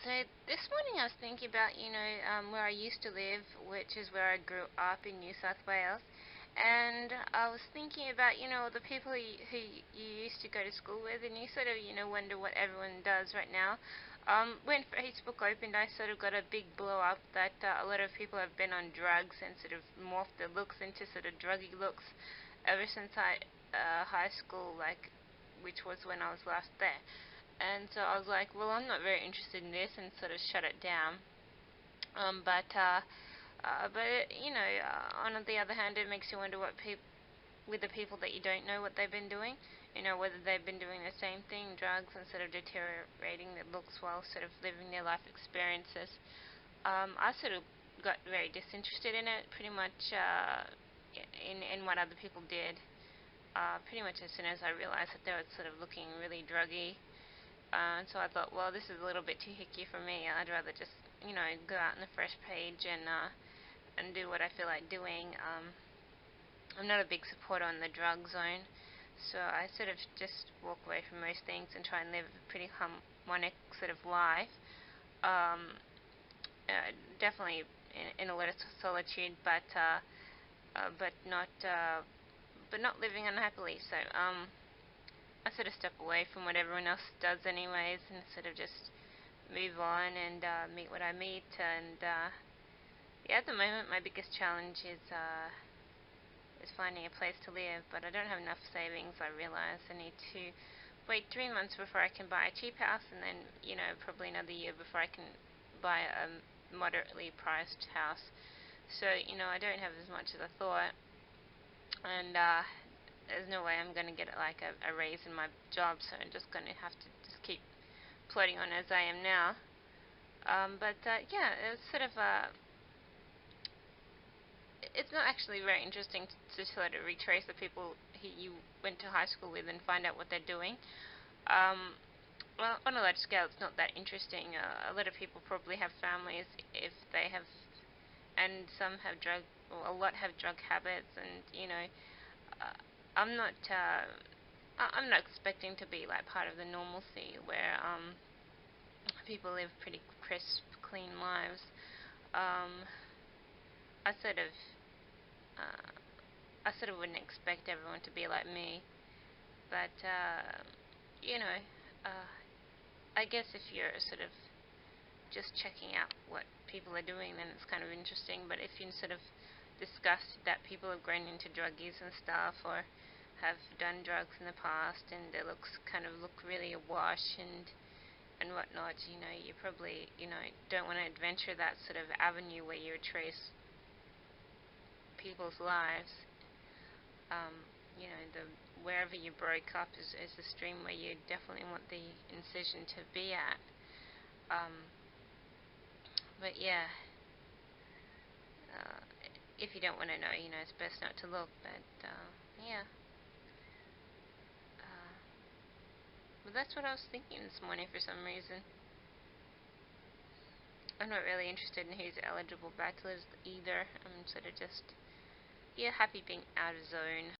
So this morning I was thinking about, where I used to live, which is where I grew up in New South Wales. And I was thinking about, the people who you used to go to school with, and you sort of, wonder what everyone does right now. When Facebook opened, I sort of got a big blow up that a lot of people have been on drugs and sort of morphed their looks into sort of druggy looks ever since high school, like, which was when I was last there. And so I was like, well, I'm not very interested in this, and sort of shut it down. But on the other hand, it makes you wonder with the people that you don't know what they've been doing. Whether they've been doing the same thing, drugs, and sort of deteriorating their looks while sort of living their life experiences. I sort of got very disinterested in it, pretty much in what other people did. Pretty much as soon as I realized that they were sort of looking really druggy. And so I thought, well, this is a little bit too hicky for me. I'd rather just, go out on the fresh page and do what I feel like doing. I'm not a big supporter on the drug zone, so I sort of just walk away from most things and try and live a pretty harmonic sort of life. Um, Definitely in a lot of solitude, but not living unhappily. So I sort of step away from what everyone else does, anyways, and sort of just move on and meet what I meet. And yeah, at the moment, my biggest challenge is finding a place to live, but I don't have enough savings. I realize I need to wait 3 months before I can buy a cheap house, and then probably another year before I can buy a moderately priced house. So I don't have as much as I thought, and there's no way I'm going to get like a raise in my job, so I'm just going to have to just keep plodding on as I am now. Yeah, it's sort of it's not actually very interesting to sort of retrace the people who you went to high school with and find out what they're doing. Um, well, on a large scale, it's not that interesting. A lot of people probably have families if they have, and some have a lot have drug habits, and uh, I'm not, I'm not expecting to be like part of the normalcy where people live pretty crisp, clean lives. Um, I sort of uh, I sort of wouldn't expect everyone to be like me, but you know, uh, I guess if you're sort of just checking out what people are doing, then it's kind of interesting. But if you sort of discuss that people have grown into druggies and stuff, or have done drugs in the past, and their looks kind of look really awash and whatnot, you probably don't want to adventure that sort of avenue where you trace people's lives. um, the wherever you broke up is the stream where you definitely want the incision to be at. Um, but yeah, uh, if you don't want to know, it's best not to look. But yeah, uh, but that's what I was thinking this morning for some reason. I'm not really interested in who's eligible bachelors either. I'm sort of just happy being out of zone.